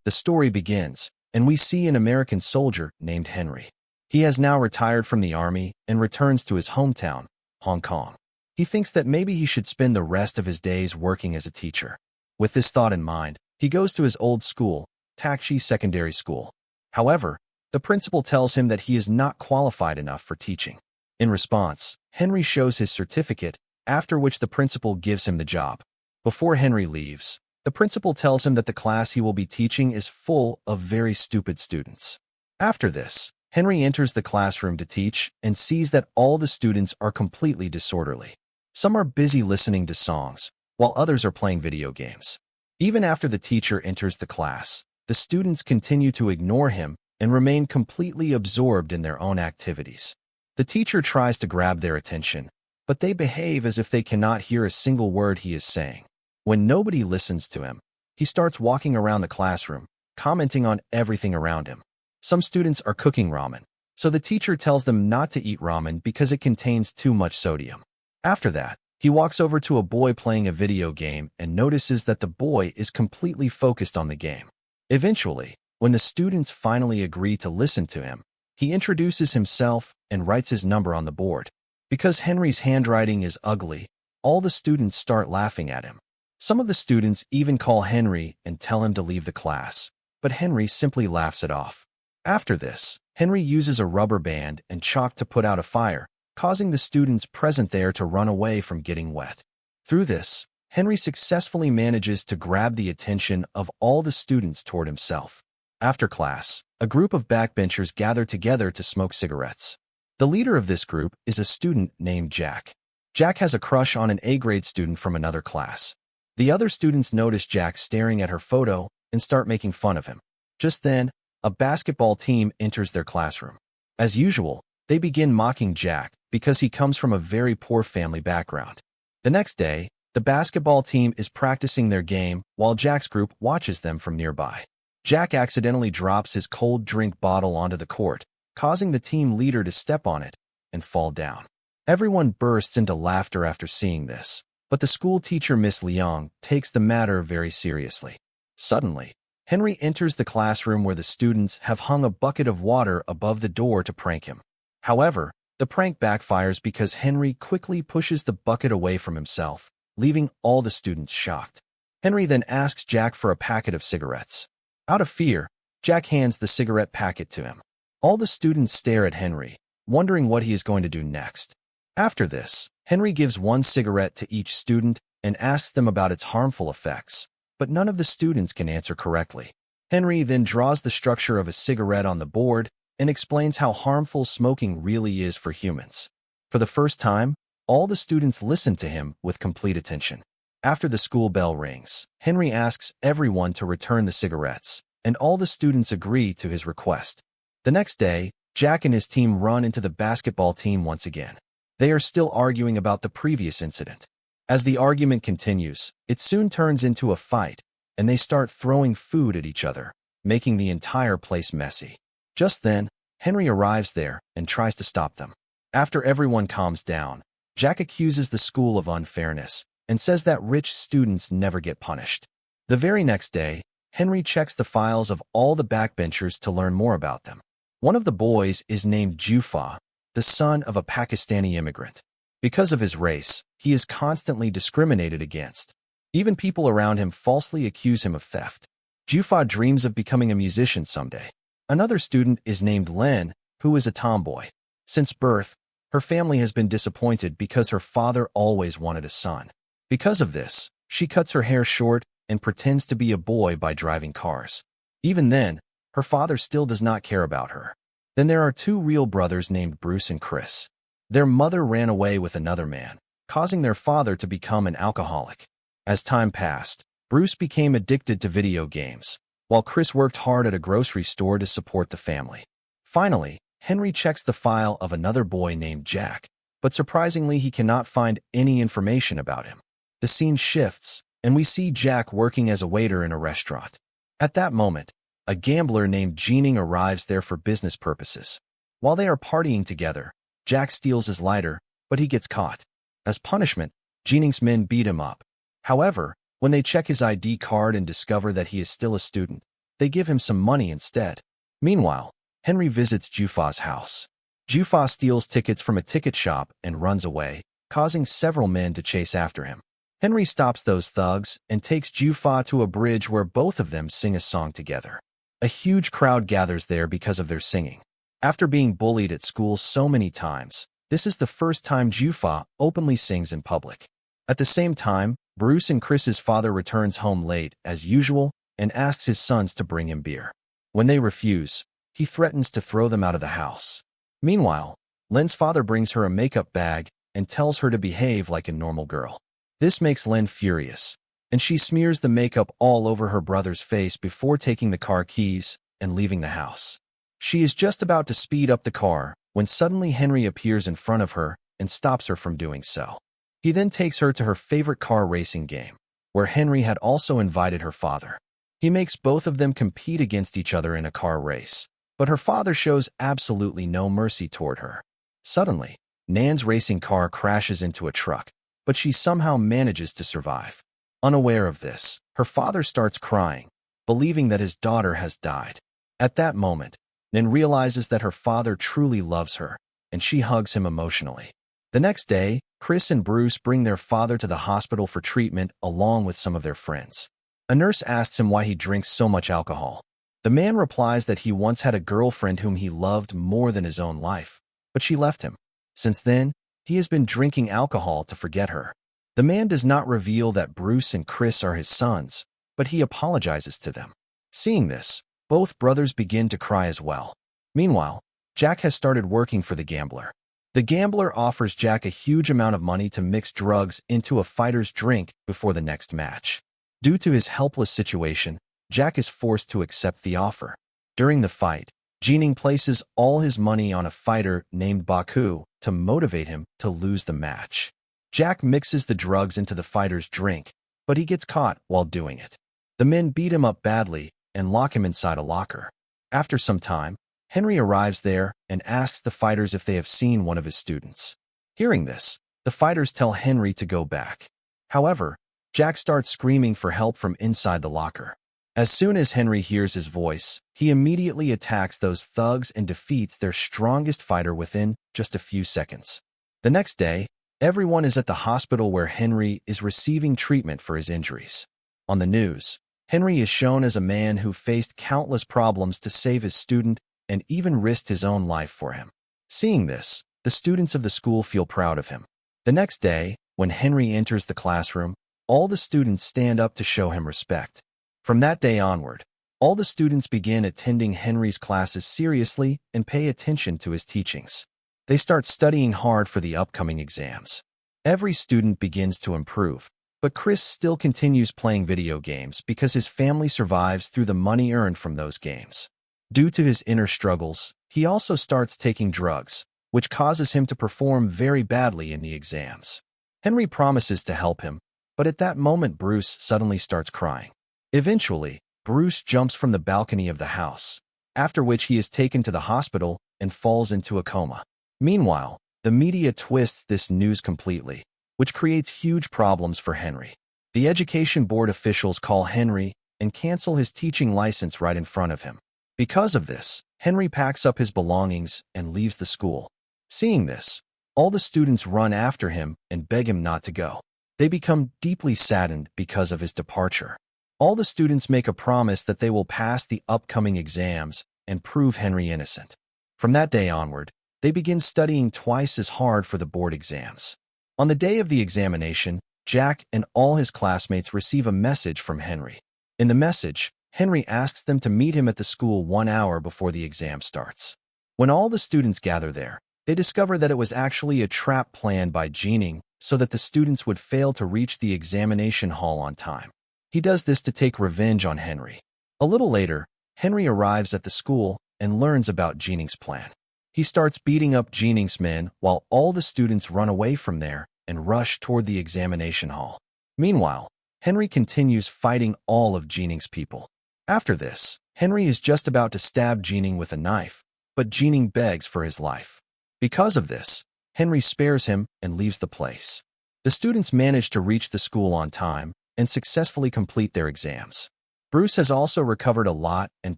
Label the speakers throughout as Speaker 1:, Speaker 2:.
Speaker 1: the story begins, and we see an American soldier named Henry. He has now retired from the army and returns to his hometown, Hong Kong. He thinks that maybe he should spend the rest of his days working as a teacher. With this thought in mind, he goes to his old school, Takshi Secondary School. However, the principal tells him that he is not qualified enough for teaching. In response, Henry shows his certificate, after which the principal gives him the job. Before Henry leaves, the principal tells him that the class he will be teaching is full of very stupid students. After this, Henry enters the classroom to teach and sees that all the students are completely disorderly. Some are busy listening to songs, while others are playing video games. Even after the teacher enters the class, the students continue to ignore him and remain completely absorbed in their own activities. The teacher tries to grab their attention, but they behave as if they cannot hear a single word he is saying. When nobody listens to him, he starts walking around the classroom, commenting on everything around him. Some students are cooking ramen, so the teacher tells them not to eat ramen because it contains too much sodium. After that, he walks over to a boy playing a video game and notices that the boy is completely focused on the game. Eventually, when the students finally agree to listen to him, he introduces himself and writes his number on the board. Because Henry's handwriting is ugly, all the students start laughing at him. Some of the students even call Henry and tell him to leave the class, but Henry simply laughs it off. After this, Henry uses a rubber band and chalk to put out a fire, causing the students present there to run away from getting wet. Through this, Henry successfully manages to grab the attention of all the students toward himself. After class, a group of backbenchers gather together to smoke cigarettes. The leader of this group is a student named Jack. Jack has a crush on an A-grade student from another class. The other students notice Jack staring at her photo and start making fun of him. Just then, a basketball team enters their classroom. As usual, they begin mocking Jack because he comes from a very poor family background. The next day, the basketball team is practicing their game while Jack's group watches them from nearby. Jack accidentally drops his cold drink bottle onto the court, causing the team leader to step on it and fall down. Everyone bursts into laughter after seeing this, but the school teacher Miss Leong takes the matter very seriously. Suddenly, Henry enters the classroom where the students have hung a bucket of water above the door to prank him. However, the prank backfires because Henry quickly pushes the bucket away from himself, leaving all the students shocked. Henry then asks Jack for a packet of cigarettes. Out of fear, Jack hands the cigarette packet to him. All the students stare at Henry, wondering what he is going to do next. After this, Henry gives one cigarette to each student and asks them about its harmful effects, but none of the students can answer correctly. Henry then draws the structure of a cigarette on the board and explains how harmful smoking really is for humans. For the first time, all the students listen to him with complete attention. After the school bell rings, Henry asks everyone to return the cigarettes, and all the students agree to his request. The next day, Jack and his team run into the basketball team once again. They are still arguing about the previous incident. As the argument continues, it soon turns into a fight, and they start throwing food at each other, making the entire place messy. Just then, Henry arrives there and tries to stop them. After everyone calms down, Jack accuses the school of unfairness and says that rich students never get punished. The very next day, Henry checks the files of all the backbenchers to learn more about them. One of the boys is named Jufa, the son of a Pakistani immigrant. Because of his race, he is constantly discriminated against. Even people around him falsely accuse him of theft. Jufa dreams of becoming a musician someday. Another student is named Len, who is a tomboy. Since birth, her family has been disappointed because her father always wanted a son. Because of this, she cuts her hair short and pretends to be a boy by driving cars. Even then, her father still does not care about her. Then there are two real brothers named Bruce and Chris. Their mother ran away with another man, causing their father to become an alcoholic. As time passed, Bruce became addicted to video games, while Chris worked hard at a grocery store to support the family. Finally, Henry checks the file of another boy named Jack, but surprisingly he cannot find any information about him. The scene shifts, and we see Jack working as a waiter in a restaurant. At that moment, a gambler named Jeaning arrives there for business purposes. While they are partying together, Jack steals his lighter, but he gets caught. As punishment, Jeaning's men beat him up. However, when they check his ID card and discover that he is still a student, they give him some money instead. Meanwhile, Henry visits Jufa's house. Jufa steals tickets from a ticket shop and runs away, causing several men to chase after him. Henry stops those thugs and takes Jufa to a bridge where both of them sing a song together. A huge crowd gathers there because of their singing. After being bullied at school so many times, this is the first time Jufa openly sings in public. At the same time, Bruce and Chris's father returns home late, as usual, and asks his sons to bring him beer. When they refuse, he threatens to throw them out of the house. Meanwhile, Len's father brings her a makeup bag and tells her to behave like a normal girl. This makes Len furious, and she smears the makeup all over her brother's face before taking the car keys and leaving the house. She is just about to speed up the car when suddenly Henry appears in front of her and stops her from doing so. He then takes her to her favorite car racing game, where Henry had also invited her father. He makes both of them compete against each other in a car race, but her father shows absolutely no mercy toward her. Suddenly, Nan's racing car crashes into a truck, but she somehow manages to survive. Unaware of this, her father starts crying, believing that his daughter has died. At that moment, Nan realizes that her father truly loves her, and she hugs him emotionally. The next day, Chris and Bruce bring their father to the hospital for treatment along with some of their friends. A nurse asks him why he drinks so much alcohol. The man replies that he once had a girlfriend whom he loved more than his own life, but she left him. Since then, he has been drinking alcohol to forget her. The man does not reveal that Bruce and Chris are his sons, but he apologizes to them. Seeing this, both brothers begin to cry as well. Meanwhile, Jack has started working for the gambler. The gambler offers Jack a huge amount of money to mix drugs into a fighter's drink before the next match. Due to his helpless situation, Jack is forced to accept the offer. During the fight, Jining places all his money on a fighter named Baku to motivate him to lose the match. Jack mixes the drugs into the fighter's drink, but he gets caught while doing it. The men beat him up badly and lock him inside a locker. After some time, Henry arrives there and asks the fighters if they have seen one of his students. Hearing this, the fighters tell Henry to go back. However, Jack starts screaming for help from inside the locker. As soon as Henry hears his voice, he immediately attacks those thugs and defeats their strongest fighter within just a few seconds. The next day, everyone is at the hospital where Henry is receiving treatment for his injuries. On the news, Henry is shown as a man who faced countless problems to save his student and even risked his own life for him. Seeing this, the students of the school feel proud of him. The next day, when Henry enters the classroom, all the students stand up to show him respect. From that day onward, all the students begin attending Henry's classes seriously and pay attention to his teachings. They start studying hard for the upcoming exams. Every student begins to improve, but Chris still continues playing video games because his family survives through the money earned from those games. Due to his inner struggles, he also starts taking drugs, which causes him to perform very badly in the exams. Henry promises to help him, but at that moment Bruce suddenly starts crying. Eventually, Bruce jumps from the balcony of the house, after which he is taken to the hospital and falls into a coma. Meanwhile, the media twists this news completely, which creates huge problems for Henry. The education board officials call Henry and cancel his teaching license right in front of him. Because of this, Henry packs up his belongings and leaves the school. Seeing this, all the students run after him and beg him not to go. They become deeply saddened because of his departure. All the students make a promise that they will pass the upcoming exams and prove Henry innocent. From that day onward, they begin studying twice as hard for the board exams. On the day of the examination, Jack and all his classmates receive a message from Henry. In the message, Henry asks them to meet him at the school 1 hour before the exam starts. When all the students gather there, they discover that it was actually a trap planned by Jining so that the students would fail to reach the examination hall on time. He does this to take revenge on Henry. A little later, Henry arrives at the school and learns about Jining's plan. He starts beating up Jining's men while all the students run away from there and rush toward the examination hall. Meanwhile, Henry continues fighting all of Jining's people. After this, Henry is just about to stab Jining with a knife, but Jining begs for his life. Because of this, Henry spares him and leaves the place. The students manage to reach the school on time and successfully complete their exams. Bruce has also recovered a lot and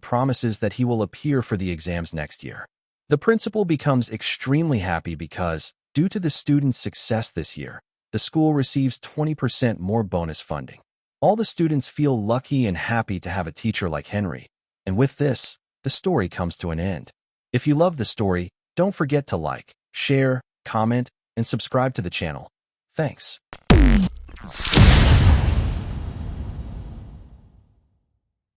Speaker 1: promises that he will appear for the exams next year. The principal becomes extremely happy because, due to the students' success this year, the school receives 20% more bonus funding. All the students feel lucky and happy to have a teacher like Henry. And with this, the story comes to an end. If you love the story, don't forget to like, share, comment, and subscribe to the channel. Thanks.